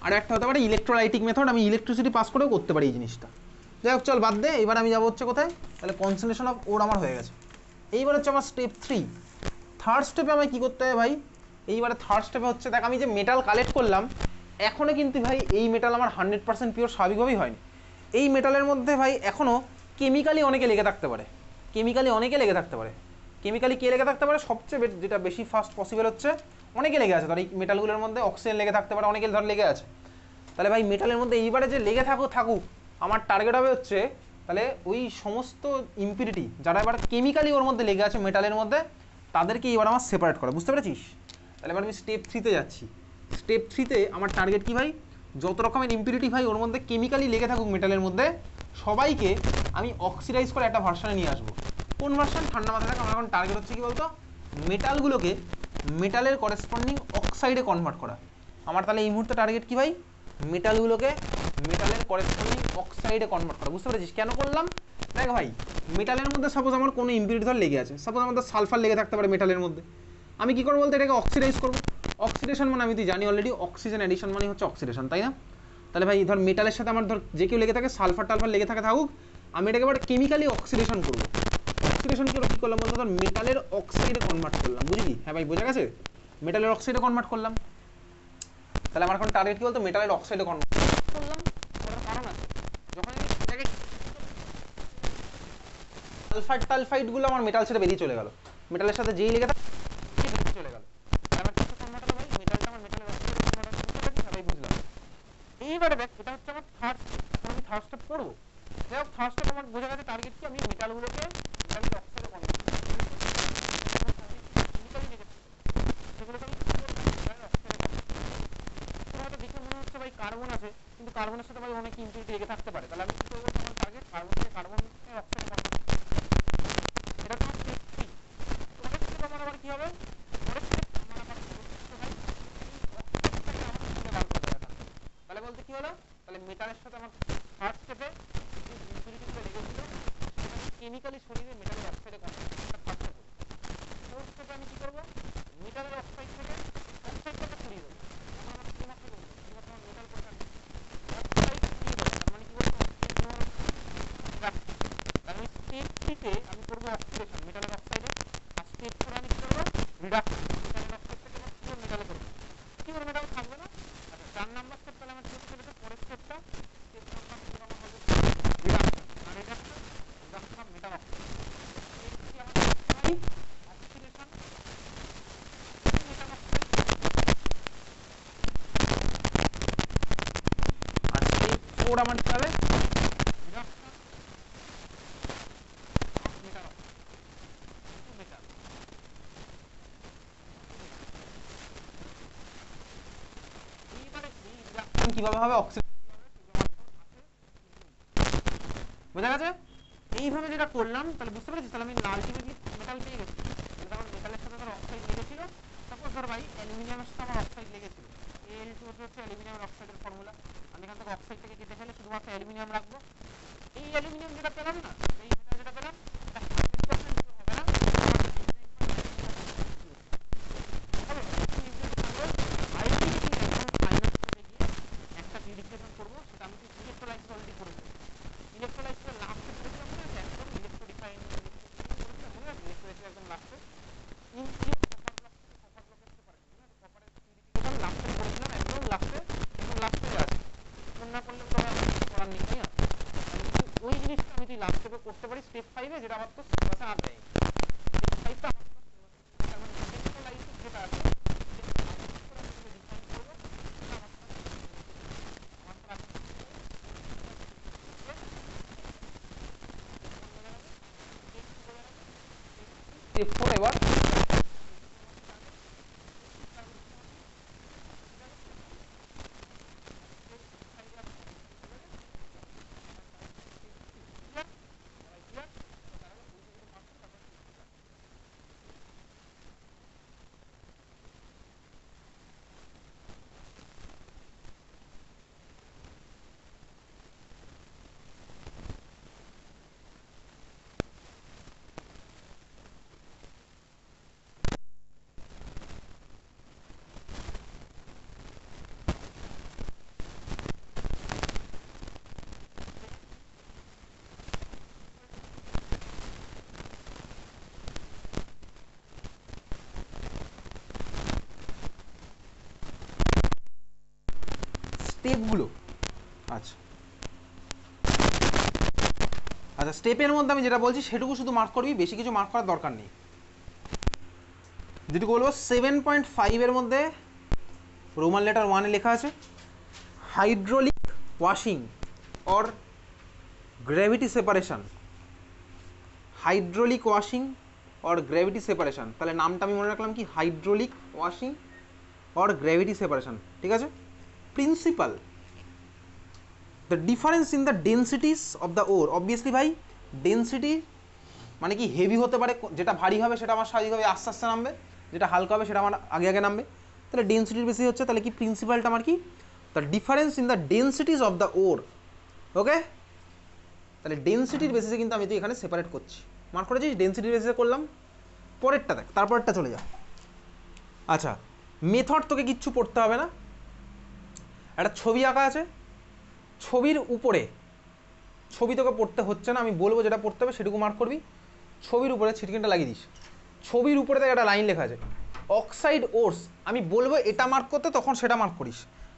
আর একটা হতে পারে ইলেকট্রোলাইটিক মেথড, আমি ইলেকট্রিসিটি পাস করেও করতে পারি এই জিনিসটা। যাই হোক চল বাদ দে, এবার আমি যাবো হচ্ছে কোথায়, তাহলে কনসেন্ট্রেশন অফ ওর আমার হয়ে গেছে। এইবার হচ্ছে আমার স্টেপ 3। থার্ড স্টেপে আমায় কী করতে হবে ভাই, এইবারে থার্ড স্টেপে হচ্ছে দেখ আমি যে মেটাল কালেক্ট করলাম, এখনও কিন্তু ভাই এই মেটাল আমার 100% পিওর স্বাভাবিকভাবেই হয়নি। এই মেটালের মধ্যে ভাই এখনও কেমিক্যালি অনেকে লেগে থাকতে পারে, কেমিক্যালি অনেকে লেগে থাকতে পারে। কেমিক্যালি কে লেগে থাকতে পারে, সবচেয়ে যেটা বেশি ফার্স্ট পসিবল হচ্ছে অনেকে লেগে আছে, ধর এই মেটালগুলোর মধ্যে অক্সিজেন লেগে থাকতে পারে, অনেকে ধর লেগে আছে। তাহলে ভাই মেটালের মধ্যে এইবারে যে লেগে থাকুক আমার টার্গেট হবে হচ্ছে তাহলে ওই সমস্ত ইম্পিউরিটি যারা এবার কেমিক্যালি ওর মধ্যে লেগে আছে মেটালের মধ্যে, তাদেরকে এবার আমার সেপারেট করা, বুঝতে পেরেছিস? তাহলে এবার আমি স্টেপ 3-তে যাচ্ছি। স্টেপ 3-তে আমার টার্গেট কি ভাই, যত রকমের ইম্পিউরিটি ভাই ওর মধ্যে কেমিক্যালি লেগে থাকুক মেটালের মধ্যে, সবাইকে আমি অক্সিডাইজ করে একটা ভার্সনে নিয়ে আসবো। কোন ভার্সন, ঠান্ডা মাথায় থাকা, আমার এখন টার্গেট হচ্ছে কি বলতো, মেটালগুলোকে মেটালের করেসপন্ডিং অক্সাইডে কনভার্ট করা। আমার তাহলে এই মুহূর্তে টার্গেট কি ভাই, মেটালগুলোকে মেটালের করেসপন্ডিং অক্সাইডে কনভার্ট করা, বুঝতে পেরেছিস? কেন করলাম দেখ ভাই, মেটালের মধ্যে সাপোজ আমার কোনো ইম্পিউরিটি ধর লেগে আছে, সাপোজ আমাদের সালফার লেগে থাকতে পারে মেটালের মধ্যে, আমি কি করবো বলতে এটাকে অক্সিডাইজ করবো। অক্সিডেশন মানে আমি তুই জানি অলরেডি, অক্সিজেন এডিশন মানে হচ্ছে অক্সিডেশন, তাই না? তাহলে ভাই ধর মেটালের সাথে আমার ধর যে কেউ লেগে থাকে, সালফার টালফার লেগে থাকুক, আমি এটাকে এবার কেমিক্যালি অক্সিডেশন করবো। অক্সিডেশন কী করলাম বলতো, ধর মেটালের অক্সাইডে কনভার্ট করলাম, বুঝলি? হ্যাঁ ভাই বোঝা গেছে, মেটালের অক্সাইডে কনভার্ট করলাম। তাহলে আমার এখন টার্গেট কি বলতো, মেটালের অক্সাইডে কনভার্ট করলাম। কারণ আছে, যখন আমি এটাকে সালফাইড টালফাইডগুলো আমার মেটাল ছেড়ে বেরিয়ে চলে গেল, মেটালের সাথে যেই লেগে থাকে বেরিয়ে চলে গেল, আমার কিছু কনভার্ট হলো ভাই, মেটালটা আমার মেটালের অক্সাইডে কনভার্ট হলো, বুঝতে পারছিস? ভাই বুঝলাম। এইবারে দেখ এটা হচ্ছে আমার থার্ড স্টেপ, আমি থার্ড স্টেপ করবো। যাই হোক থার্ড স্টেপ আমার বোঝা গেছে টার্গেট কি, আমি মেটালগুলোকে মেটালের অক্সাইডে কনভার্ট করবো, সেগুলোকে আমি মেটালের অক্সাইডে কনভার্ট করবো। হয়তো দেখে মনে হচ্ছে ভাই কার্বন আছে, কিন্তু কার্বনের সাথে ভাই অনেক ইম্পিউরিটি লেগে থাকতে পারে, তাহলে আমি কি করবো, আমার টার্গেট কার্বনকে কার্বনের অক্সাইডে কনভার্ট করবো। এটা তোমার স্টেপ 3। পরের স্টেপ আমার আবার কি হবে, পরের স্টেপ আমার আবার হচ্ছে ভাই অক্সাইডটাকে আমার খুঁজে বার করে দেওয়া। তাহলে বলতে কি হলো, তাহলে মেটালের সাথে আমার থার্ড স্টেপে যে ইম্পিউরিটিগুলো লেগেছিল সেটাকে কেমিক্যালি সরিয়ে মেটালের অক্সাইডে কনভার্ট করবো, এটা থার্ড স্টেপ। ফোর্থ স্টেপে আমি কি করবো, মেটালের অক্সাইড থেকে অক্সাইডটাকে সরিয়ে দেবো। আমার শুধুমাত্র মেটাল কোথায় অক্সাইড সরিয়ে দেবো, তার মানে কি বলতো আমি স্টেপ 3-তে আমি করবো অক্সিডেশন মেটালের অক্সাইডে, আর স্টেপ 4 আমি কি করবো, রিডাকশন মেটালের অক্সাইড থেকে পুরো মেটালে করবো, কি করে মেটাল থাকবে না। আচ্ছা 4 নাম্বার স্টেপ তাহলে আমার কি হচ্ছে, পরের স্টেপটা স্টেপ নাম্বার 4 আমার হবে রিডাকশন, আর reduction of metal oxide. Step 3 আমার অক্সিডেশন মেটাল অক্সাইড, আর স্টেপ 4 আমার কি হবে, reduction of metal oxide to metal. এইবারে এই রিডাকশন কিভাবে হবে, অক্সিজেন বোঝা গেছে? এইভাবে যেটা করলাম তাহলে বুঝতে পেরেছিস, তাহলে আমি আলটিমেটলি মেটাল পেয়ে গেছি। তাহলে আমার মেটালের সাথে ধর অক্সাইড লেগেছিল, সাপোজ ধর ভাই অ্যালুমিনিয়ামের সাথে আমার অক্সাইড লেগেছিল, Al2 হচ্ছে অ্যালুমিনিয়ামের অক্সাইডের ফর্মুলা, আমি এখান থেকে অক্সাইডটাকে কেটে ফেলে শুধুমাত্র অ্যালুমিনিয়াম রাখবো। এই অ্যালুমিনিয়াম যেটা পেলাম না, এই মেটাল যেটা পেলাম এটা 100% পিওর হবে না, একটা রিডিফিকেশন করবো, সেটা আমি ইলেকট্রোলাইসিস অলরেডি করে দেবো। ইলেকট্রোলাইসিসের লাস্টে করেছিলাম মনে আছে, একদম ইলেকট্রো রিফাইন করেছিলাম মনে আছে, ইলেকট্রোলাইসিস একদম লাস্টে ইনপিউর কপার ব্লক থেকে কপার ব্লকের সেপারেশন, মনে আছে কপারের পিউরিফিকেশন লাস্টে করেছিলাম, একদম লাস্টে, একদম লাস্টে আছে, মনে না করলে তো আর করার নেই, তাই না? কিন্তু ওই জিনিসটা আমি তুই লাস্ট স্টেপে করতে পারি স্টেপ 5-এ, যেটা আমার তো সিলেবাসে আর নেই। স্টেপ 5টা আমার তো সিলেবাসে, তার মানে ইলেকট্রোলাইসিস যেটা আছে স্টেপ 4 এবার স্টেপগুলো। আচ্ছা আচ্ছা, স্টেপের মধ্যে আমি যেটা বলছি সেটুকু শুধু মার্ক করবি, বেশি কিছু মার্ক করার দরকার নেই। যেটুকু বলবো 7.5 এর মধ্যে রোমান লেটার 1 লেখা আছে hydraulic washing or gravity separation. Hydraulic washing or gravity separation, তাহলে নামটা আমি মনে রাখলাম কি, hydraulic washing or gravity separation, ঠিক আছে। Principle, the difference in the densities of the ore. Obviously ভাই ডেন্সিটি মানে কি, হেভি হতে পারে, যেটা ভারী হবে সেটা আমার স্বাভাবিকভাবে আস্তে আস্তে নামবে, যেটা হালকা হবে সেটা আমার আগে আগে নামবে, তাহলে ডেন্সিটির বেশি হচ্ছে, তাহলে কি প্রিন্সিপালটা আমার কি, the difference in the densities of the ore. Okay, তাহলে ডেন্সিটির বেসিসে কিন্তু আমি তো এখানে সেপারেট করছি, মার্ক করেছিস, ডেন্সিটির বেসিসে করলাম। পরেরটা দেখ, তারপরেরটা চলে যা। আচ্ছা, মেথড তোকে কিচ্ছু পড়তে হবে না, একটা ছবি আঁকা আছে, ছবির উপরে, ছবি তোকে পড়তে হচ্ছে না, আমি বলবো যেটা পড়তে হবে সেটুকু মার্ক করবি। ছবির উপরে ছিটকিনটা লাগিয়ে দিস, ছবির উপরে দেখ একটা লাইন লেখা আছে অক্সাইড ওরস, আমি বলবো এটা মার্ক করতে, তখন সেটা মার্ক করিস,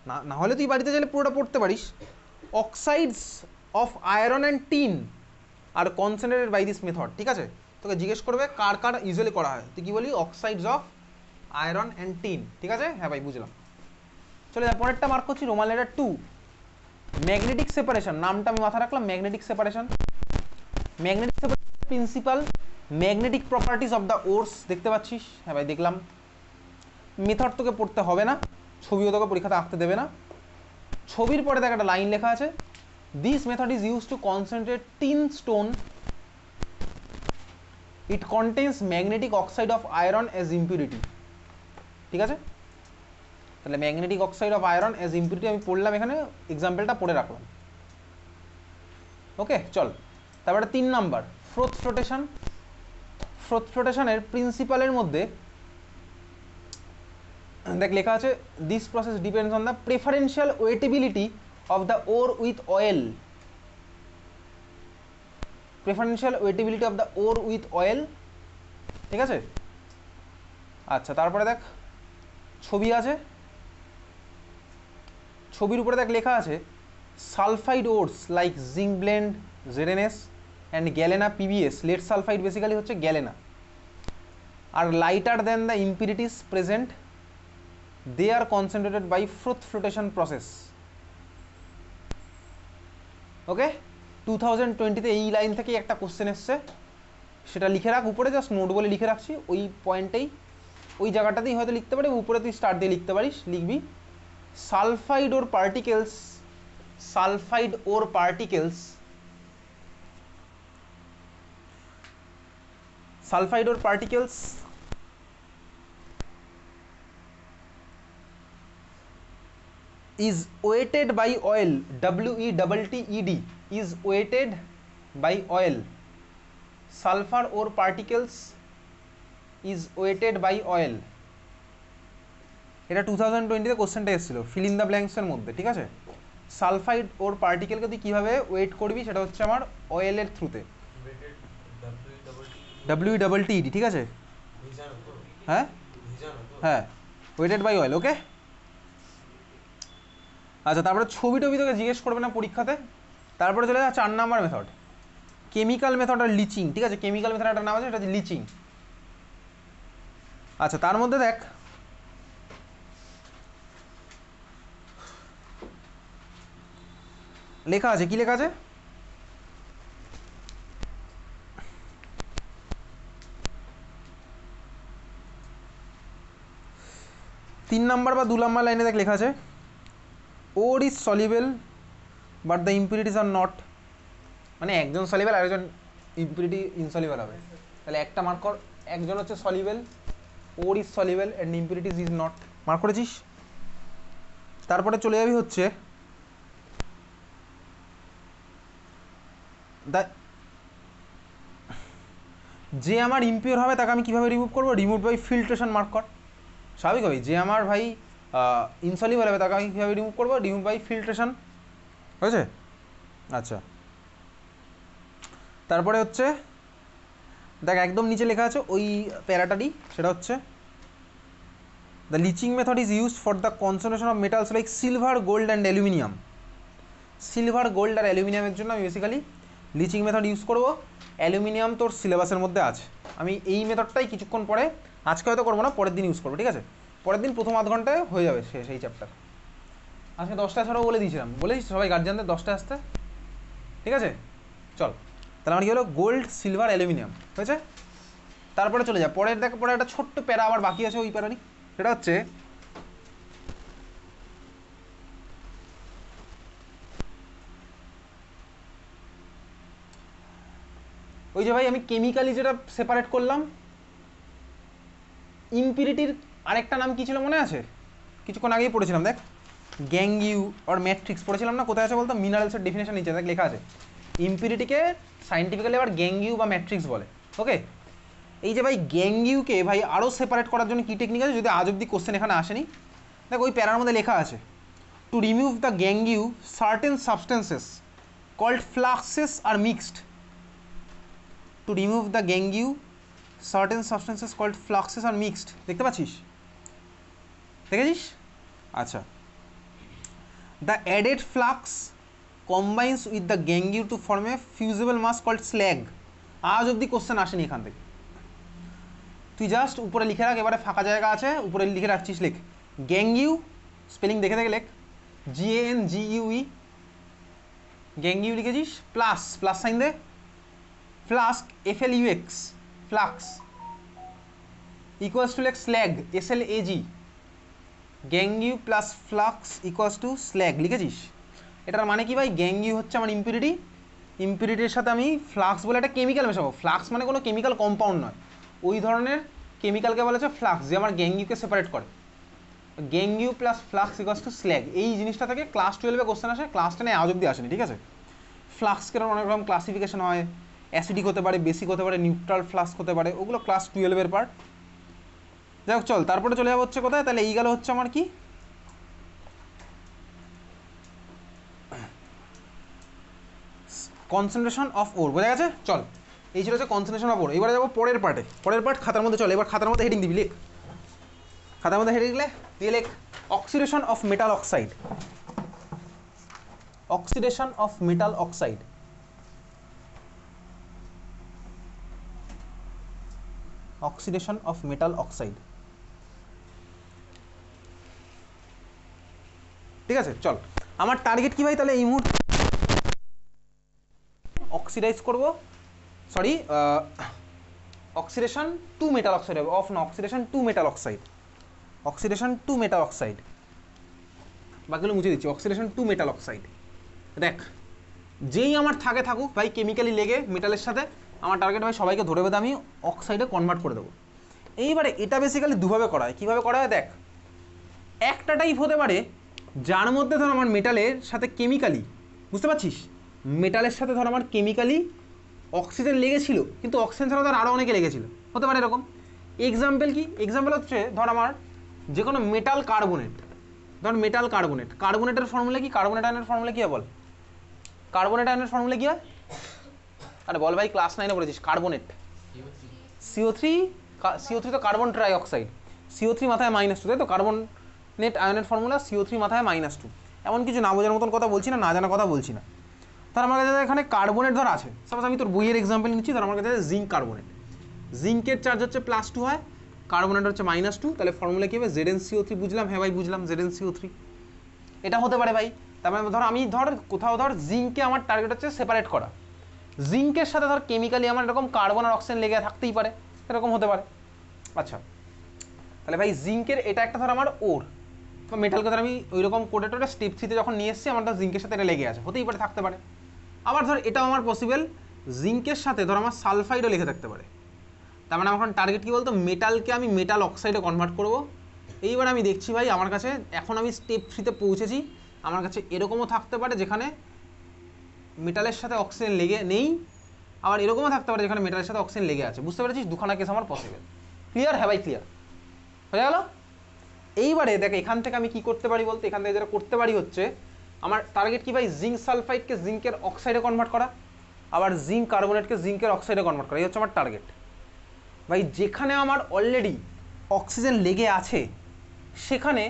না না হলে তুই বাড়িতে গেলে পুরোটা পড়তে পারিস। Oxides of iron and tin are concentrated by this method, ঠিক আছে। তোকে জিজ্ঞেস করবে কার কার ইউজুয়ালি করা হয়, তুই কি বলি, oxides of iron and tin, ঠিক আছে। হ্যাঁ ভাই বুঝলাম, চলে যা পরেরটা মার্ক করছি, রোমান লেটার 2 ম্যাগনেটিক সেপারেশন। নামটা আমি মাথা রাখলাম, magnetic separation. Magnetic separation principal, magnetic properties of the ওরস, দেখতে পাচ্ছিস, হ্যাঁ ভাই দেখলাম। মেথড তোকে পড়তে হবে না, ছবিও তোকে পরীক্ষাতে আঁকতে দেবে না। ছবির পরে দেখ একটা লাইন লেখা আছে, this method is use to concentrate tin stone, it contains magnetic oxide of iron as impurity, ঠিক আছে। তাহলে magnetic oxide of iron as impurity আমি পড়লাম, এখানে এক্সাম্পলটা পড়ে রাখলাম। ওকে চল, তারপরে 3 নাম্বার ফ্রোথ ফ্লোটেশন। ফ্রোথ ফ্লোটেশনের প্রিন্সিপালের মধ্যে দেখ লেখা আছে, this process depends on the preferential wettability of the ore with oil. Preferential wettability of the ore with oil, ঠিক আছে। আচ্ছা, তারপরে দেখ ছবি আছে, ছবির উপরে দেখ লেখা আছে sulphide ores like zinc blende ZnS and galena PbS. Lead sulphide basically হচ্ছে গ্যালেনা, আর lighter than the impurities present, they are concentrated by froth flotation process. Okay, 2020-তে এই লাইন থেকেই একটা কোশ্চেন এসছে, সেটা লিখে রাখ উপরে, জাস্ট নোট বলে লিখে রাখছি, ওই পয়েন্টেই, ওই জায়গাটাতেই হয়তো লিখতে পারি, উপরে তুই স্টার্ট দিয়ে লিখতে পারিস, লিখবি sulphide or particles, sulphide or particles, sulphide or particles is weighted by oil, WETTED, is weighted by oil. Sulfur ore particles is weighted by oil. এটা 2020-তে কোশ্চেনটা এসেছিল ফিল ইন দ্য ব্ল্যাঙ্কস এর মধ্যে, ঠিক আছে। সালফাইড ওর পার্টিকেলকে তুই কীভাবে ওয়েট করবি, সেটা হচ্ছে আমার অয়েলের থ্রুতে, WETTED, ঠিক আছে। হ্যাঁ হ্যাঁ, ওয়েটেড বাই অয়েল। ওকে, আচ্ছা, তারপরে ছবি টবি তোকে জিজ্ঞেস করবে না পরীক্ষাতে। তারপরে চলে যা 4 নাম্বার মেথড, কেমিক্যাল মেথড আর লিচিং, ঠিক আছে। কেমিক্যাল মেথড একটা নাম আছে, সেটা হচ্ছে লিচিং। আচ্ছা, তার মধ্যে দেখ লেখা আছে, কি লেখা আছে, তিন নাম্বার বা 2 নাম্বার লাইনে দেখ লেখা আছে ore is soluble but the impurities are not, মানে একজন সলিউবল আর একজন ইম্পিউরিটি ইনসলিউবল হবে, তাহলে একটা মার্ক কর, একজন হচ্ছে soluble, or is soluble and impurities is not, mark করেছিস। তারপরে চলে যাবি হচ্ছে যে আমার ইম্পিওর হবে তাকে আমি কীভাবে রিমুভ করবো, রিমুভ বাই ফিল্ট্রেশন, মার্ক কর। স্বাভাবিকভাবেই যে আমার ভাই ইনসলিউবল হবে তাকে আমি কীভাবে রিমুভ করবো, রিমুভ বাই ফিল্ট্রেশন, হয়েছে। আচ্ছা, তারপরে হচ্ছে দেখ একদম নিচে লেখা আছে ওই প্যারাটারই, সেটা হচ্ছে the leaching method is use for the concentration of metals like silver, gold and aluminium. Silver, gold আর অ্যালুমিনিয়ামের জন্য আমি বেসিক্যালি লিচিং মেথড ইউজ করবো। অ্যালুমিনিয়াম তোর সিলেবাসের মধ্যে আছে। আমি এই মেথডটাই কিছুক্ষণ পরে, আজকে হয়তো করবো না, পরের দিন ইউজ করবো, ঠিক আছে? পরের দিন প্রথম আধ ঘন্টায় হয়ে যাবে সেই চ্যাপ্টার। আজকে 10টায় ছাড়াও বলে দিয়েছিলাম, বলেছি সবাই গার্জিয়ানদের 10টায় আসতে, ঠিক আছে? চল, তাহলে আমার কি হলো, গোল্ড, সিলভার, অ্যালুমিনিয়াম হয়েছে। তারপরে চলে যা পরের, দেখ পরে একটা ছোট্ট প্যারা আবার বাকি আছে ওই প্যারারই, সেটা হচ্ছে ওই যে ভাই আমি কেমিক্যালি যেটা সেপারেট করলাম, ইম্পিউরিটির আরেকটা নাম কি ছিল মনে আছে? কিছুক্ষণ আগেই পড়েছিলাম, দেখ গ্যাঙ্গিউ আর ম্যাট্রিক্স পড়েছিলাম না? কোথায় আছে বলতো? মিনারেলসের ডেফিনেশন নিচে দেখ লেখা আছে। ইম্পিউরিটিকে সাইন্টিফিক্যালি আবার গ্যাঙ্গিউ বা ম্যাট্রিক্স বলে। ওকে, এই যে ভাই গ্যাঙ্গিউকে ভাই আরও সেপারেট করার জন্য কী টেকনিক আছে, যদি আজ অব্দি কোশ্চেন এখানে আসেনি, দেখ ওই প্যারার মধ্যে লেখা আছে, to remove the gangue certain substances called fluxes are mixed. To remove the gangue certain substances called fluxes are mixed. দেখতে পাচ্ছিস? দেখেছিস? আচ্ছা, the added flux combines with the gangue to form a fusible mass called slag. আজ অব্দি question আসেনি এখান থেকে, তুই জাস্ট উপরে লিখে রাখ, এবারে ফাঁকা জায়গা আছে উপরে লিখে রাখছিস, লেখ গ্যাঙ্গিউ, স্পেলিং দেখে দেখে লেখ, GANGUE, গ্যাঙ্গিউ লিখেছিস, প্লাস প্লাস সাইন দে, flask FLUX, flux equals to লেখ slag SLAG, gangue plus flux equals to slag লিখেছিস। এটার মানে কি ভাই, গ্যাঙ্গিউ হচ্ছে আমার ইম্পিউরিটি, ইম্পিউরিটির সাথে আমি ফ্লাক্স বলে একটা কেমিক্যাল মেশাবো। ফ্লাক্স মানে কোনো কেমিক্যাল কম্পাউন্ড নয়, ওই ধরনের কেমিক্যালকে বলা হচ্ছে ফ্লাক্স, যে আমার গ্যাঙ্গিউকে সেপারেট করে। Gangue plus flux equals to slag, এই জিনিসটা থেকে ক্লাস 12-এ কোশ্চেন আসে, ক্লাস 10-এ আজ অব্দি আসেনি, ঠিক আছে? ফ্লাক্সকে অনেক রকম ক্লাসিফিকেশন হয়, অ্যাসিডিক হতে পারে, বেসিক হতে পারে, নিউট্রাল ফ্লাক্স হতে পারে, ওগুলো ক্লাস 12-এর পার্ট। যাই হোক চল, তারপরে চলে যাবো হচ্ছে কোথায়, তাহলে এই গেল হচ্ছে আমার কি, কনসেন্ট্রেশন অফ ওর, বোঝা গেছে? চল, এই ছিল হচ্ছে কনসেন্ট্রেশন অফ ওর। এবারে যাবো পরের পার্টে, পরের পার্ট খাতার মধ্যে। চল এবার খাতার মধ্যে হেডিং দিবি, লেখ খাতার মধ্যে হেডিং দিয়ে লেখ oxidation of metal oxide. Oxidation of metal oxide, oxidation of metal oxide, ঠিক আছে? চল, আমার টার্গেট কি ভাই তাহলে এই মুহূর্তে, অক্সিডাইজ করব, sorry oxidation to metal oxide হবে, অফ না, oxidation to metal oxide, oxidation to metal oxide, বাকিগুলো মুছে দিচ্ছি, অক্সিডেশন টু মেটাল অক্সাইড। দেখ যেই আমার থাকুক ভাই কেমিক্যালি লেগে মেটালের সাথে, আমার টার্গেট ভাই সবাইকে ধরে বেঁধে আমি অক্সাইডে কনভার্ট করে দেবো। এইবারে এটা বেসিক্যালি দুভাবে করা হয়। কীভাবে করা হয় দেখ, একটা টাইপ হতে পারে যার মধ্যে ধর আমার মেটালের সাথে কেমিক্যালি, বুঝতে পারছিস, মেটালের সাথে ধর আমার কেমিক্যালি অক্সিজেন লেগেছিল, কিন্তু অক্সিজেন ছাড়া ধর আরও অনেকে লেগেছিল, হতে পারে এরকম। এক্সাম্পল কি, এক্সাম্পল হচ্ছে ধর আমার যে কোনো মেটাল কার্বনেট, ধর মেটাল কার্বনেট, কার্বনেটের ফর্মুলা কি, কার্বনেট আয়নের ফর্মুলা কি হয় বল, কার্বনেট আয়নের ফর্মুলা কি হয়? আরে বল ভাই, ক্লাস 9-এ পড়েছিস, কার্বনেট CO3 তো কার্বন ট্রাই অক্সাইড, CO3 মাথায় -2, তাই তো? কার্বনেট আয়নের ফর্মুলা CO3 মাথায় -2। এমন কিছু না বোঝার মতন কথা বলছি না, না জানা কথা বলছি না। ধর আমার কাছে এখানে কার্বনেট ধর আছে, সাপোজ আমি তোর বইয়ের এক্সাম্পল নিচ্ছি, ধর আমার কাছে জিঙ্ক কার্বনেট, জিঙ্কের চার্জ হচ্ছে +2 হয়, কার্বনেট হচ্ছে -2, তাহলে ফর্মুলা কী হবে, ZnCO3, বুঝলাম? হ্যাঁ ভাই বুঝলাম, ZnCO3। এটা হতে পারে ভাই। তারপরে ধর আমি ধর কোথাও ধর জিঙ্ককে আমার টার্গেট হচ্ছে সেপারেট করা, জিঙ্কের সাথে ধর কেমিক্যালি আমার এরকম কার্বন আর অক্সিজেন লেগে থাকতেই পারে, এরকম হতে পারে। আচ্ছা, তাহলে ভাই জিঙ্কের এটা একটা ধর আমার ওর বা মেটালকে ধর আমি ওই রকম কোডে টোডে স্টেপ 3-তে যখন নিয়ে এসেছি, আমার ধর জিঙ্কের সাথে এটা লেগে আছে, হতেই পারে, থাকতে পারে। আবার ধর এটাও আমার পসিবল, জিঙ্কের সাথে ধর আমার সালফাইডও লেগে থাকতে পারে। তার মানে আমার টার্গেট কী বলতো, মেটালকে আমি মেটাল অক্সাইডে কনভার্ট করব। এইবার আমি দেখছি ভাই আমার কাছে এখন আমি স্টেপ 3-তে পৌঁছেছি, আমার কাছে এরকমও থাকতে পারে যেখানে মেটালের সাথে অক্সিজেন লেগে নেই, আবার এরকমও থাকতে পারে যেখানে মেটালের সাথে অক্সিজেন লেগে আছে। বুঝতে পেরেছিস? দুখানা কেস আমার পসিবল। ক্লিয়ার? হ্যাঁ ভাই ক্লিয়ার হয়ে গেল। এইবারে দেখ এখান থেকে আমি কি করতে পারি বলতে, এখান থেকে যেটা করতে পারি হচ্ছে আমার টার্গেট কি ভাই, জিঙ্ক সালফাইডকে জিঙ্কের অক্সাইডে কনভার্ট করা, আবার জিঙ্ক কার্বনেটকে জিঙ্কের অক্সাইডে কনভার্ট করা, এই হচ্ছে আমার টার্গেট। ভাই যেখানে আমার অলরেডি অক্সিজেন লেগে আছে সেখানে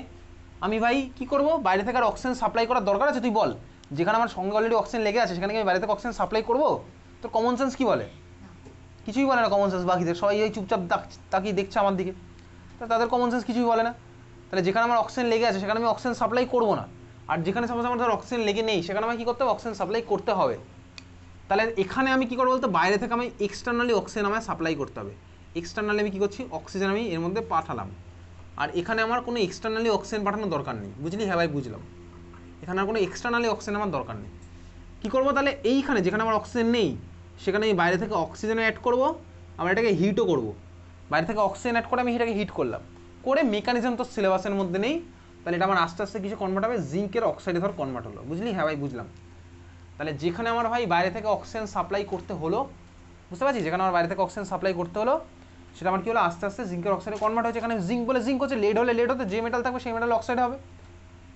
আমি ভাই কি করব, বাইরে থেকে আর অক্সিজেন সাপ্লাই করার দরকার আছে? তুই বল, যেখানে আমার সঙ্গে অলরেডি অক্সিজেন লেগে আছে সেখানে কি আমি বাইরে থেকে অক্সিজেন সাপ্লাই করবো? তোর কমন সেন্স কি বলে? কিছুই বলে না কমন সেন্স। বাকিদের সবাই এই চুপচাপ তাকিয়ে দেখছে আমার দিকে, তা তাদের কমন সেন্স কিছুই বলে না। তাহলে যেখানে আমার অক্সিজেন লেগে আছে সেখানে আমি অক্সিজেন সাপ্লাই করবো না, আর যেখানে সাপোজ আমার ধর অক্সিজেন লেগে নেই সেখানে আমি কী করতে হবে, অক্সিজেন সাপ্লাই করতে হবে। তাহলে এখানে আমি কী করবো বলতে, বাইরে থেকে আমি এক্সটার্নালি অক্সিজেন আমায় সাপ্লাই করতে হবে। এক্সটার্নালি আমি কী করছি, অক্সিজেন আমি এর মধ্যে পাঠালাম, আর এখানে আমার কোনো এক্সটার্নালি অক্সিজেন পাঠানোর দরকার নেই। বুঝলি? হ্যাঁ ভাই বুঝলাম। এখানে আর কোনো এক্সটার্নালি অক্সিজেন আমার দরকার নেই। কী করবো তাহলে, এইখানে যেখানে আমার অক্সিজেন নেই সেখানে আমি বাইরে থেকে অক্সিজেন অ্যাড করবো, আমরা এটাকে হিটও করবো। বাইরে থেকে অক্সিজেন অ্যাড করে আমি এটাকে হিট করলাম, করে মেকানিজম তো সিলেবাসের মধ্যে নেই, তাহলে এটা আমার আস্তে আস্তে কিছু কনভার্ট হবে, জিঙ্কের অক্সাইডে ধর কনভার্ট হলো। বুঝলি? হ্যাঁ ভাই বুঝলাম। তাহলে যেখানে আমার ভাই বাইরে থেকে অক্সিজেন সাপ্লাই করতে হলো, বুঝতে পারছি, যেখানে আমার বাইরে থেকে অক্সিজেন সাপ্লাই করতে হলো সেটা আমার কী হলো, আস্তে আস্তে জিঙ্কের অক্সাইডে কনভার্ট হয়েছে। এখানে জিঙ্ক বলে জিঙ্ক হচ্ছে, লেড হলে লেড হতে যে মেটাল থাকবে সেই মেটাল অক্সাইড হবে।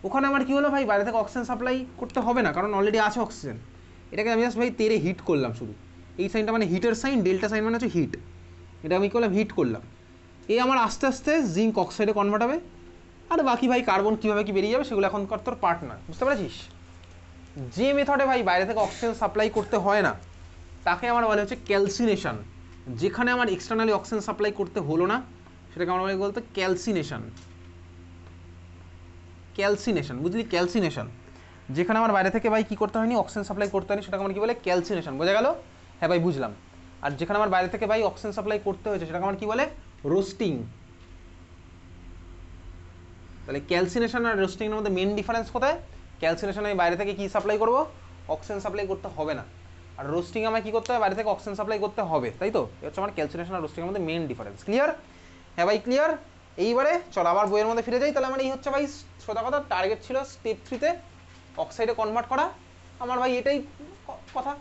ওখানে আমার কী হলো ভাই, বাইরে থেকে অক্সিজেন সাপ্লাই করতে হবে না, কারণ অলরেডি আছে অক্সিজেন। এটাকে আমি জাস্ট ভাই তেরে হিট করলাম শুধু। এই সাইনটা মানে হিটের সাইন, ডেল্টা সাইন মানে হচ্ছে হিট। এটা আমি করলাম হিট করলাম, এই আমার আস্তে আস্তে জিঙ্ক অক্সাইডে কনভার্ট হবে। আর বাকি ভাই কার্বন কীভাবে কী বেরিয়ে যাবে সেগুলো এখনকার তোর পার্ট না। বুঝতে পেরেছিস? যে মেথডে ভাই বাইরে থেকে অক্সিজেন সাপ্লাই করতে হয় না তাকে আমার বলে হচ্ছে ক্যালসিনেশন। যেখানে আমার এক্সটার্নালি অক্সিজেন সাপ্লাই করতে হলো না সেটাকে আমরা বলতে ক্যালসিনেশন। ক্যালসিনেশন, বুঝলি? ক্যালসিনেশন, যেখানে আমার বাইরে থেকে ভাই কী করতে হয়নি, অক্সিজেন সাপ্লাই করতে হয়নি, সেটাকে আমার কী বলে, ক্যালসিনেশন। বোঝা গেল? হ্যাঁ ভাই বুঝলাম। আর যেখানে আমার বাইরে থেকে ভাই অক্সিজেন সাপ্লাই করতে হয়েছে সেটাকে আমার কী বলে, রোস্টিং। তাহলে ক্যালসিনেশন আর রোস্টিংয়ের মধ্যে মেন ডিফারেন্স কোথায়? ক্যালসিনেশন আমি বাইরে থেকে কী সাপ্লাই করবো, অক্সিজেন সাপ্লাই করতে হবে না, আর রোস্টিং আমায় কী করতে হবে, বাইরে থেকে অক্সিজেন সাপ্লাই করতে হবে, তাই তো? এটা হচ্ছে আমার ক্যালসিনেশন আর রোস্টিংয়ের মধ্যে মেন ডিফারেন্স। ক্লিয়ার? হ্যাঁ ভাই ক্লিয়ার। এইবারে চল আবার বইয়ের মধ্যে ফিরে যাই। তাহলে আমার এই হচ্ছে ভাই সোজা কথা, টার্গেট ছিল স্টেপ 3-তে অক্সাইডে কনভার্ট করা, আমার ভাই এটাই কথা।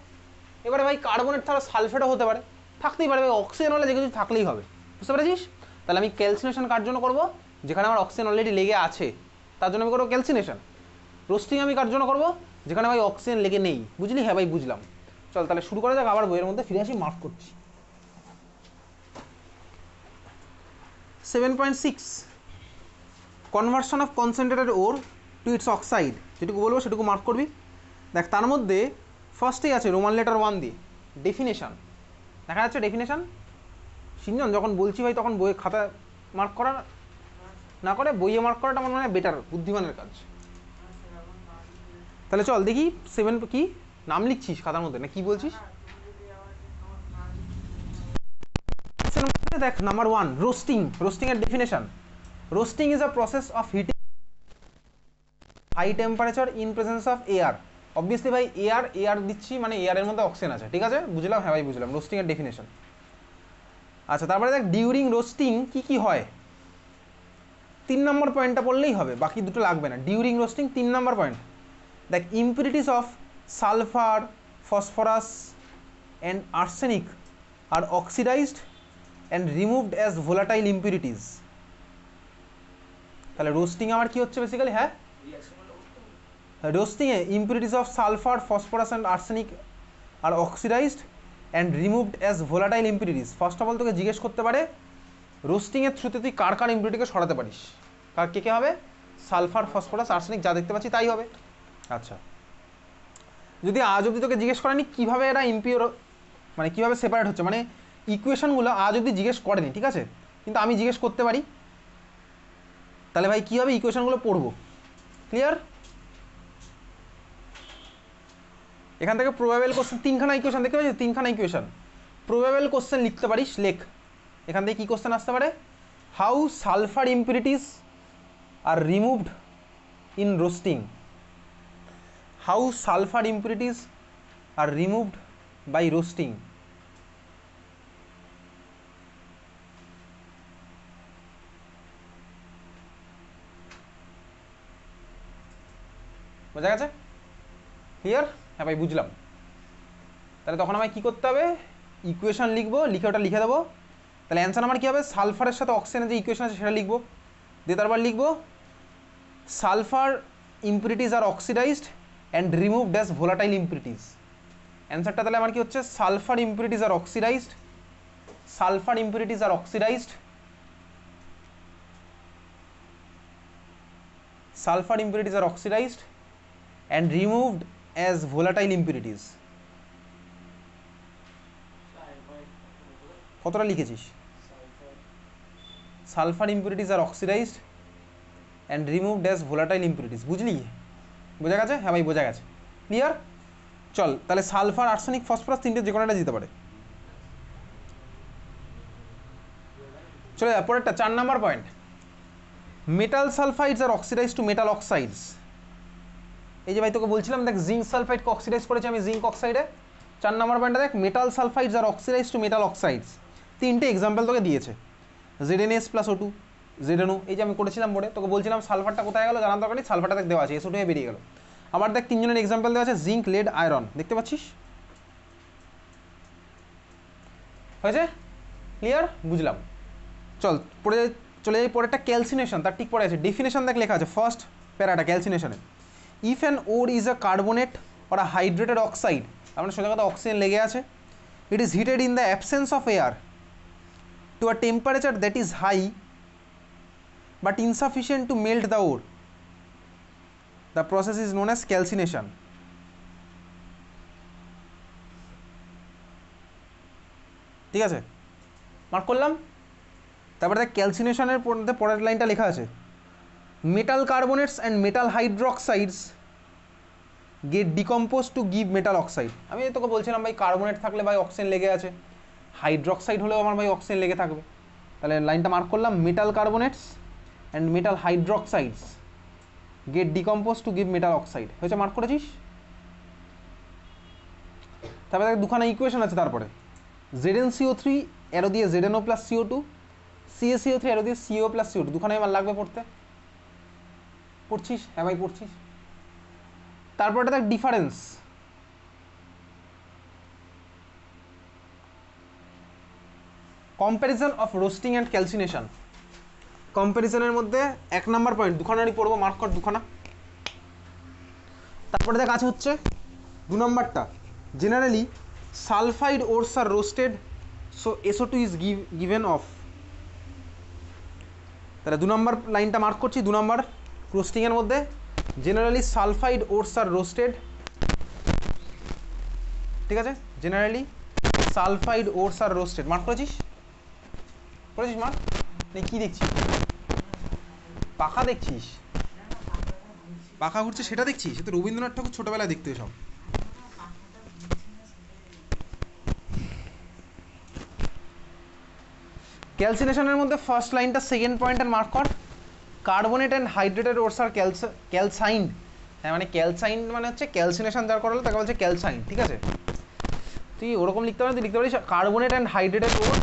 এবারে ভাই কার্বনের তাহলে সালফেটও হতে পারে, থাকতেই পারে ভাই, অক্সিজেন হলে যে কিছু থাকলেই হবে। বুঝতে পেরেছিস? তাহলে আমি ক্যালসিনেশন কার জন্য করবো, যেখানে আমার অক্সিজেন অলরেডি লেগে আছে তার জন্য আমি করবো ক্যালসিনেশন। রোস্টিং আমি কার জন্য করবো, যেখানে ভাই অক্সিজেন লেগে নেই। বুঝলি? হ্যাঁ ভাই বুঝলাম। চল তাহলে শুরু করা যাক, আবার বইয়ের মধ্যে ফিরে আসি, মার্ক করছি। 7.6 conversion of concentrated ore to its oxide, যেটুকু বলবো সেটুকু মার্ক করবি। দেখ তার মধ্যে ফার্স্টেই আছে রোমান লেটার 1 দিয়ে ডেফিনেশন। দেখা যাচ্ছে ডেফিনেশন? সিনজন যখন বলছি ভাই তখন বইয়ে খাতায় মার্ক করা না করে বইয়ে মার্ক করাটা আমার মানে বেটার, বুদ্ধিমানের কাজ। তাহলে চল দেখি 7 কি নাম লিখছিস খাতার মধ্যে না কি বলছিস? দেখ নাম্বার 1 রোস্টিং। রোস্টিং এর definition, roasting is a process of heating high temperature in presence of air. Obviously ভাই এয়ার দিচ্ছি মানে এয়ারের মধ্যে অক্সিজেন আছে, ঠিক আছে বুঝলাম। হ্যাঁ ভাই বুঝলাম রোস্টিং এর ডেফিনেশন। আচ্ছা তারপরে দেখ ডিউরিং রোস্টিং কি কি হয়, 3 নম্বর পয়েন্টটা পড়লেই হবে, বাকি দুটো লাগবে না। ডিউরিং রোস্টিং 3 নম্বর পয়েন্ট, দেখ impurities of sulphur, phosphorus and arsenic are oxidised and removed as volatile impurities. তাহলে রোস্টিং আমার কি হচ্ছে বেসিক্যালি, হ্যাঁ রোস্টিংয়ে impurities of sulphur, phosphorus and arsenic are oxidised and removed as volatile impurities. First of all তোকে জিজ্ঞেস করতে পারে রোস্টিংয়ের থ্রুতে তুই কার কার ইম্পিউরিটিকে সরাতে পারিস, কার কে কে হবে, সালফার, ফসফরাস, আর্সেনিক, যা দেখতে পাচ্ছি তাই হবে। আচ্ছা যদি আজ অবধি তোকে জিজ্ঞেস করেনি কীভাবে এরা ইম্পিওর মানে কীভাবে সেপারেট হচ্ছে, মানে ইকুয়েশনগুলো আজ অবধি জিজ্ঞেস করেনি, ঠিক আছে, কিন্তু আমি জিজ্ঞেস করতে পারি, তাহলে ভাই কী হবে, ইকুয়েশনগুলো পড়বো। ক্লিয়ার? এখান থেকে প্রবাবেল কোশ্চেন 3খানা ইকুয়েশন দেখতে পাচ্ছি, 3খানা ইকুয়েশন। প্রবাবেল কোশ্চেন লিখতে পারিস, লেখ। এখান থেকে কী কোশ্চেন আসতে পারে, how sulphur impurities are removed in roasting, how sulphur impurities are removed by roasting. বোঝা গেছে? ক্লিয়ার? হ্যাঁ ভাই বুঝলাম। তাহলে তখন আমায় কী করতে হবে, ইকুয়েশন লিখবো, লিখে ওটা লিখে দেবো। তাহলে অ্যান্সার আমার কী হবে, সালফারের সাথে অক্সিজেনের যে ইকুয়েশন আছে সেটা লিখবো, দিয়ে তারপর লিখবো sulphur impurities are oxidised and removed as volatile impurities. অ্যান্সারটা তাহলে আমার কি হচ্ছে, sulphur impurities are oxidised, sulphur impurities are oxidised sulphur impurities are oxidised and removed as volatile impurities. কতটা লিখেছিস? Sulphur impurities are oxidised and removed as volatile impurities. বুঝলি? বোঝা গেছে? হ্যাঁ ভাই বোঝা গেছে। ক্লিয়ার? চল তাহলে সালফার, আর্সেনিক, ফসফরাস তিনটে যে কোনো একটা দিতে পারে। চলে যা পরেরটা, 4 নাম্বার পয়েন্ট। মেটাল সালফাইডস আর অক্সিডাইজ টু মেটাল অক্সাইডস। এই যে ভাই তোকে বলছিলাম দেখ, জিঙ্ক সালফাইডকে অক্সিডাইজ করেছি আমি জিঙ্ক অক্সাইডে। 4 নাম্বার পয়েন্টটা দেখ, মেটাল সালফাইডস আর অক্সিডাইজ টু মেটাল অক্সাইডস। তিনটে এক্সাম্পল তোকে দিয়েছে, ZnS প্লাস O2, ZnO। এই যে আমি করেছিলাম বোর্ডে, তোকে বলছিলাম সালফারটা কোথায় গেল জানার দরকার নেই, সালফারটা দেখ দেওয়া আছে, SO2 বেরিয়ে গেল। আবার দেখ তিনজনের এক্সাম্পল দেওয়া আছে, জিঙ্ক, লেড, আয়রন। দেখতে পাচ্ছিস? হয়েছে? ক্লিয়ার? বুঝলাম। চল পরে চলে যাই পরেরটা, ক্যালসিনেশন। তার ঠিক পরে আছে ডেফিনেশন দেখ লেখা আছে ফার্স্ট প্যারাটা ক্যালসিনেশনে। If an ore is a carbonate or a hydrated oxide, তার মানে সোজা কথা অক্সিজেন লেগে আছে, it is heated in the absence of air to a temperature that is high but insufficient to melt the ore, the process is known as calcination. ঠিক আছে, mark করলাম। তারপরে দেখ ক্যালসিনেশনের মধ্যে পরের লাইনটা লেখা আছে, metal carbonates and metal hydroxides get decompose to give metal oxide. আমি তোকে বলছিলাম ভাই কার্বনেট থাকলে ভাই অক্সিজেন লেগে আছে, হাইড্রোক্সাইড হলেও আমার ভাই অক্সিজেন লেগে থাকবে। তাহলে লাইনটা মার্ক করলাম, metal carbonates and metal hydroxides get decompose to give metal oxide. হয়েছে? মার্ক করেছিস? তারপরে দেখ দুখানা ইকুয়েশন আছে, তারপরে ZnCO3 অ্যারো দিয়ে ZnO plus CO2, CaCO3 arrow দিয়ে CO প্লাস CO2। দুখানে আমার লাগবে পড়তে। পড়ছিস? হ্যাঁ ভাই পড়ছিস। তারপরে দেখ difference, comparison of roasting and calcination. কম্প্যারিজনের মধ্যে 1 নাম্বার পয়েন্ট দুখানারই পড়বো, মার্ক কর দুখানা। তারপরে দেখ আছে হচ্ছে 2 নাম্বারটা, generally sulphide ores are roasted so SO2 is given off. তাহলে 2 নাম্বার লাইনটা মার্ক করছি, 2 নাম্বার রোস্টিংয়ের মধ্যে generally sulphide ores are roasted. ঠিক আছে, generally sulphide ores are roasted. Mark করেছিস? করেছিস মার্ক? নেই কি দেখছিস? পাখা দেখছিস? পাখা ঘুরছে সেটা দেখছিস? সে তো রবীন্দ্রনাথ ঠাকুর ছোটবেলায় দেখতে সব। ক্যালসিনেশনের মধ্যে ফার্স্ট লাইনটা সেকেন্ড পয়েন্টের মার্ক কর, কার্বনেট অ্যান্ড হাইড্রেটেড ওরস আর ক্যালসাইন্ড। হ্যাঁ মানে ক্যালসাইন্ড মানে হচ্ছে ক্যালসিনেশন যার করা হলো তাকে বলছে ক্যালসাইন্ড। ঠিক আছে, তুই ওরকম লিখতে পারিস, তুই লিখতে পারিস কার্বনেট অ্যান্ড হাইড্রেটেড ওরস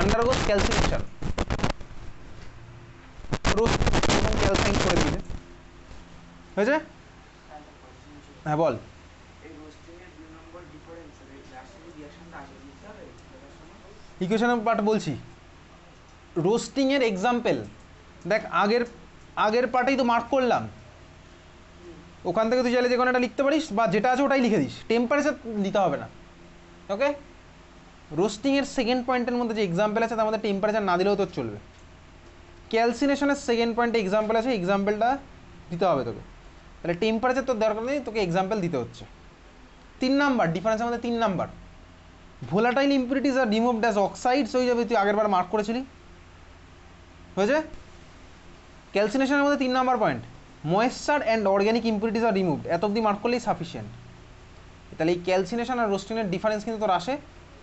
আন্ডারগোস ক্যালসিনেশন, রোস্ট এবং ক্যালসাইন্ড করে দিলে হয়েছে। হ্যাঁ বল। ইকুয়েশনের পার্ট বলছি, রোস্টিংয়ের এক্সাম্পল দেখ, আগের পার্টেই তো মার্ক করলাম, ওখান থেকে তুই চাইলে যে কোনো একটা লিখতে পারিস বা যেটা আছে ওটাই লিখে দিস, টেম্পারেচার দিতে হবে না। ওকে, রোস্টিংয়ের সেকেন্ড পয়েন্টের মধ্যে যে এক্সাম্পল আছে তার মধ্যে টেম্পারেচার না দিলেও তোর চলবে। ক্যালসিনেশনের সেকেন্ড পয়েন্টে এক্সাম্পল আছে, এক্সাম্পলটা দিতে হবে তোকে। তাহলে টেম্পারেচার তোর দরকার নেই, তোকে এক্সাম্পল দিতে হচ্ছে। 3 নাম্বার ডিফারেন্সের মধ্যে 3 number, volatile impurities are removed as oxides হয়ে যাবে, তুই আগেরবার মার্ক করেছিলি। হয়েছে? ক্যালসিনেশনের মধ্যে 3 number point, moisture and organic impurities are removed. এত অব্দি মার্ক করলেই সাফিসিয়েন্ট। তাহলে এই ক্যালসিনেশন আর রোস্টিংয়ের ডিফারেন্স কিন্তু তোর আসে,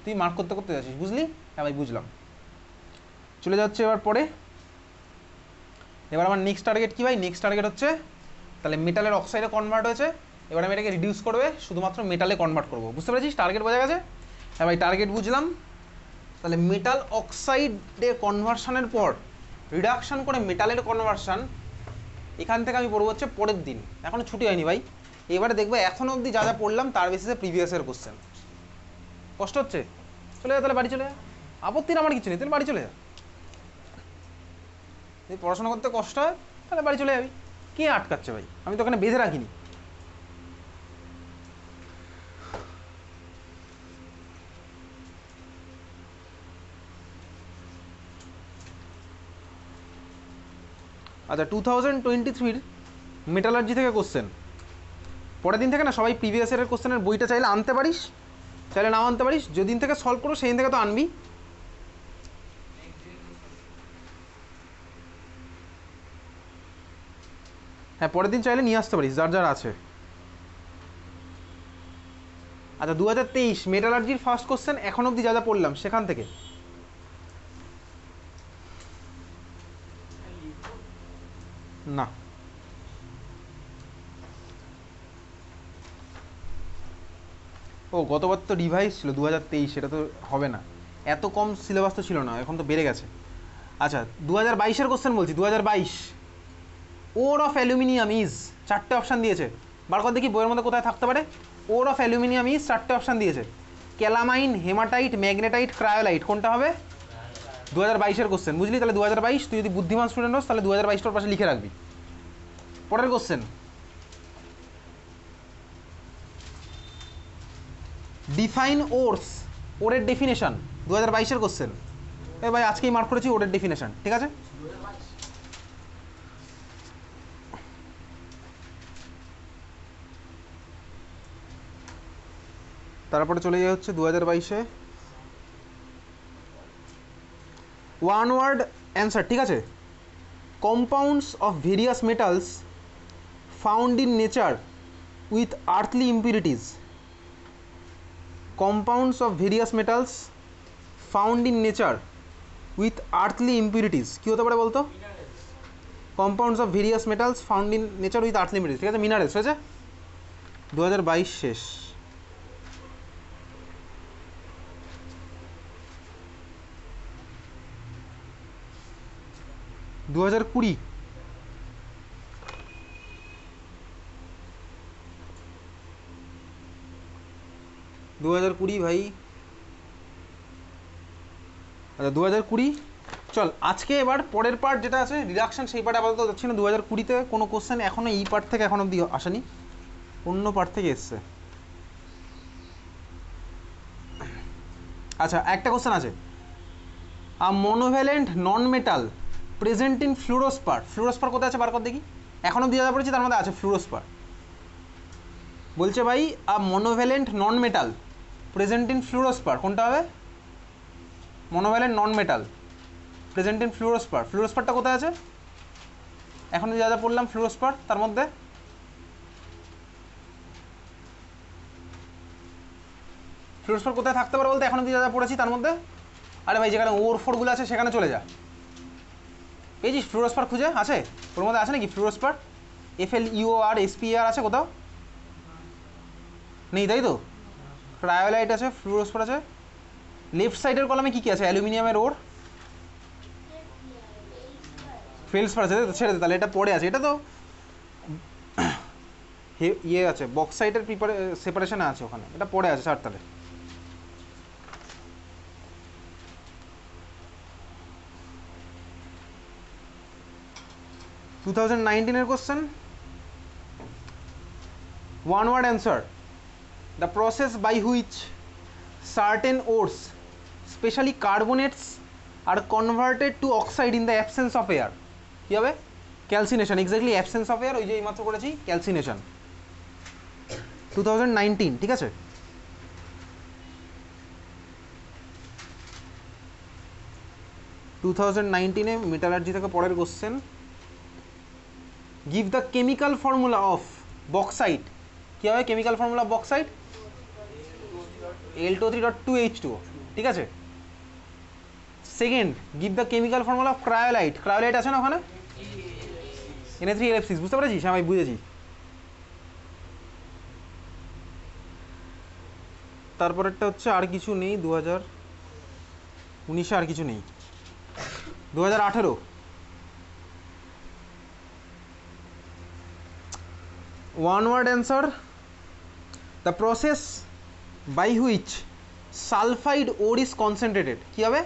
তুই মার্ক করতে করতে যাচ্ছিস। বুঝলি? হ্যাঁ ভাই বুঝলাম। চলে যাচ্ছে এবার পরে, এবার আমার নেক্সট টার্গেট কি ভাই? নেক্সট টার্গেট হচ্ছে তাহলে মেটালের অক্সাইডে কনভার্ট হয়েছে, এবার আমি এটাকে রিডিউস করবে শুধুমাত্র মেটালে কনভার্ট করবো। বুঝতে পেরেছিস? টার্গেট বোঝা গেছে? হ্যাঁ ভাই টার্গেট বুঝলাম। তাহলে মেটাল অক্সাইডে কনভার্সনের পর রিডাকশান করে মেটালের কনভার্সান, এখান থেকে আমি পড়বো হচ্ছে পরের দিন। এখনও ছুটি হয়নি ভাই, এবারে দেখবো এখনও অবধি যা যা পড়লাম তার বেসিসে প্রিভিয়াসের কোশ্চেন। কষ্ট হচ্ছে? চলে যা তাহলে, বাড়ি চলে যা, আপত্তির আমার কিছু নেই, তাহলে বাড়ি চলে যা। যদি পড়াশোনা করতে কষ্ট হয় তাহলে বাড়ি চলে যাবি, কে আটকাচ্ছে ভাই? আমি তো ওখানে বেঁধে রাখিনি। আচ্ছা 2023-র মেটালার্জি থেকে কোশ্চেন, পরের দিন থেকে না সবাই প্রিভিয়াস ইয়ারের কোশ্চেনের বইটা চাইলে আনতে পারিস, চাইলে নাও আনতে পারিস, যেদিন থেকে সলভ করো সেই দিন থেকে তো আনবি। হ্যাঁ পরের দিন চাইলে নিয়ে আসতে পারিস যার যার আছে। আচ্ছা 2023 মেটালার্জির ফার্স্ট কোশ্চেন এখন অবধি যা যা পড়লাম সেখান থেকে। না ও গতবার তো রিভাইজ ছিল 2023, সেটা তো হবে না, এত কম সিলেবাস তো ছিল না, এখন তো বেড়ে গেছে। আচ্ছা 2022-এর কোশ্চেন বলছি, 2022 ওর অফ অ্যালুমিনিয়াম ইজ, 4টে অপশান দিয়েছে, বার কর দেখি বইয়ের মধ্যে কোথায় থাকতে পারে। ওর অফ অ্যালুমিনিয়াম ইজ 4টে অপশান দিয়েছে, ক্যালামাইন, হেমাটাইট, ম্যাগনেটাইট, ক্রায়োলাইট, কোনটা হবে? 2022-এর কোশ্চেন, বুঝলি? তাহলে 2022 তুই যদি বুদ্ধিমান স্টুডেন্ট হোস তাহলে 2022টার পাশে লিখে রাখবি। পরের কোশ্চেন, ডিফাইন ওরস, ওরের ডেফিনেশন, 2022-এর কোশ্চেন। এ ভাই আজকেই মার্ক করেছি ওরের ডেফিনেশন, ঠিক আছে? তারপরে চলে যাওয়া হচ্ছে 2022-এ ওয়ান ওয়ার্ড অ্যান্সার, ঠিক আছে? Compounds of various metals found in nature with earthly impurities, compounds of various metals found in nature with earthly impurities, কী হতে পারে বলতো? Compounds of various metals found in nature with earthly impurities, ঠিক আছে? Minerals হয়েছে। 2022 শেষ। 2020 ভাই। আচ্ছা 2020 চল আজকে এবার পরের পার্ট যেটা আছে রিডাকশন, সেই পার্টে আপাতত যাচ্ছি না। 2020-তে কোনো কোশ্চেন এখনও এই পার্ট থেকে এখন অবধি আসেনি, অন্য পার্ট থেকে এসছে। আচ্ছা একটা কোশ্চেন আছে, a monovalent non metal present in fluorspar, fluorspar কোথায় আছে বার কর দেখি। এখন অবধি যা পড়েছি তার মধ্যে আছে ফ্লুরোস্পার। বলছে ভাই a monovalent non metal present in fluorspar, কোনটা হবে? Monovalent non metal present in fluorspar, ফ্লুরোস্পারটা কোথায় আছে? এখন যা যা পড়লাম ফ্লুরোস্পার তার মধ্যে ফ্লুরোস্পার কোথায় থাকতে পারে বলতে এখন যা যা পড়েছি তার মধ্যে। আরে ভাই যেখানে ওর ফোরগুলো আছে সেখানে চলে যা, পেয়েছিস? ফ্লুরোস্পার খুঁজে আছে ওর মধ্যে, আছে নাকি ফ্লুরোস্পার? FLUOR আছে কোথাও? নেই তাই তো। ক্রায়োলাইট আছে, ফ্লুরোস্পার আছে। লেফট সাইডের কলামে কী কী আছে? অ্যালুমিনিয়ামের ওর, ফেলসপার আছে, ছেড়ে দে তাহলে, এটা পড়ে আছে, এটা তো ইয়ে আছে বক্সাইটের সেপারেশনে আছে ওখানে, এটা পড়ে আছে স্যার। তাহলে টু 2019-এর question, one word answer, the process by which certain ores specially carbonates are converted to oxide in the absence of air, কী হবে? Calcination, exactly absence of air, ওই যে এইমাত্র করেছি ক্যালসিনেশন। 2019, ঠিক আছে? টু 2019-এ মেটালার্জি থেকে পরের question, give the chemical formula of bauxite, কী হবে chemical formula of bauxite? Al2O3.2H2O, ঠিক আছে? Second, give the chemical formula of cryolite, cryolite আছে না ওখানে? Na3LF6, বুঝতে পেরেছিস? আমি বুঝেছি। তারপরেরটা হচ্ছে আর কিছু নেই, 2019-এ আর কিছু নেই। 2018, one word answer, the process by which sulphide ore is concentrated, কী হবে?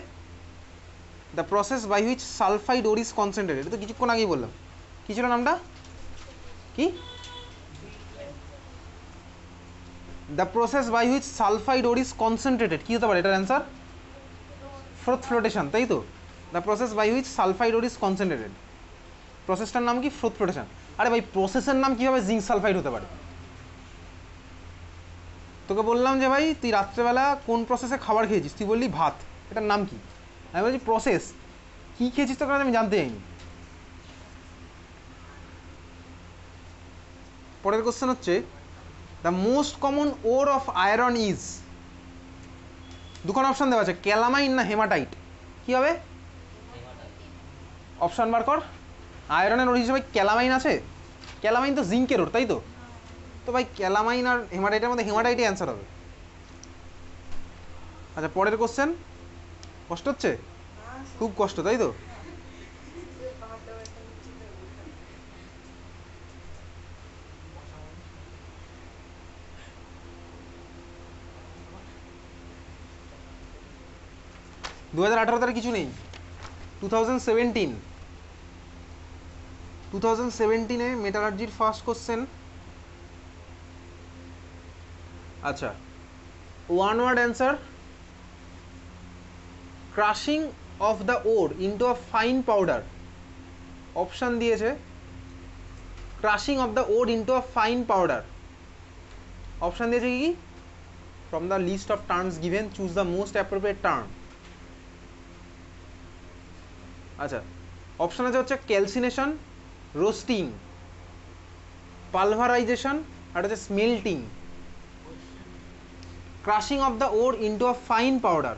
The process by which sulphide ore is concentrated, তো কিছুক্ষণ আগেই বললাম, কী ছিল নামটা? কি? The process by which sulphide ore is concentrated, কী হতে পারে এটার অ্যান্সার? ফ্লোটেশন, তাই তো? The process by which sulphide ore is concentrated. প্রসেসটার নাম কি? Froth flotation. আরে ভাই প্রসেসের নাম কীভাবে জিঙ্ক সালফাইড হতে পারে? তোকে বললাম যে ভাই তুই রাত্রেবেলা কোন প্রসেসে খাবার খেয়েছিস, তুই বললি ভাত, এটার নাম কি? আমি বলছি প্রসেস, কী খেয়েছিস তোকে আমি জানতে চাইনি। পরের কোশ্চেন হচ্ছে the most common ore of iron is, দুখান অপশান দেওয়া আছে, ক্যালামাইন না হেমাটাইট, কী হবে? অপশান বার কর। আয়রনের ওর হিসেবে ক্যালামাইন আছে, ক্যালামাইন তো জিঙ্কের ওর, তাই তো? তো ভাই ক্যালামাইন আর হেমাটাইটের মধ্যে হেমাটাইটই অ্যান্সার হবে। আচ্ছা পরের কোশ্চেন, কষ্ট হচ্ছে? খুব কষ্ট, তাই তো? দু 2018 কিছু নেই, 2017 মেটালার্জির ফার্স্ট কোশ্চেন। আচ্ছা, one word answer, crushing of the ore into a fine powder. Option দিয়েছে crushing of the ore into a fine powder. Option দিয়েছে কি? From the list of terms given choose the most appropriate term. আচ্ছা option আছে হচ্ছে calcination, roasting, pulverization আর হচ্ছে smelting. Crushing of the ore into a fine powder,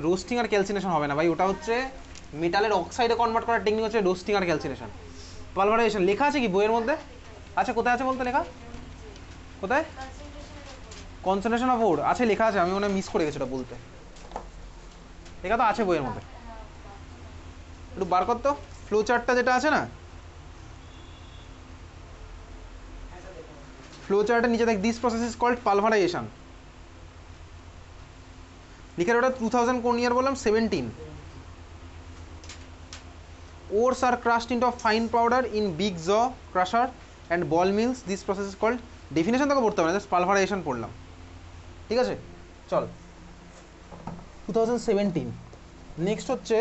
roasting আর calcination হবে না ভাই, ওটা হচ্ছে মেটালের অক্সাইডে কনভার্ট করার টেকনিক হচ্ছে রোস্টিং আর ক্যালসিনেশন। পালভারাইজেশন লেখা আছে কি বইয়ের মধ্যে? আচ্ছা কোথায় আছে বলতে লেখা? কোথায়? কনসেন্ট্রেশন অফ ওর আছে, লেখা আছে, আমি মনে মিস করে গেছি ওটা বলতে। লেখা তো আছে বইয়ের মধ্যে, একটু বার কর তো ফ্লো চার্টটা যেটা আছে না, ফ্লো চার্টের নিচে দেখ দিস প্রসেস ইজ কল্ড পালভারাইজেশন। লিখে ওটা 2000 কোন ইয়ার বললাম? 17। Ores are crushed into a fine powder in big jaw crusher and ball mills. This process is called, definition তোকে পড়তে হবে না, জাস্ট পালভারাইজেশন পড়লাম, ঠিক আছে? চল 2017। নেক্সট হচ্ছে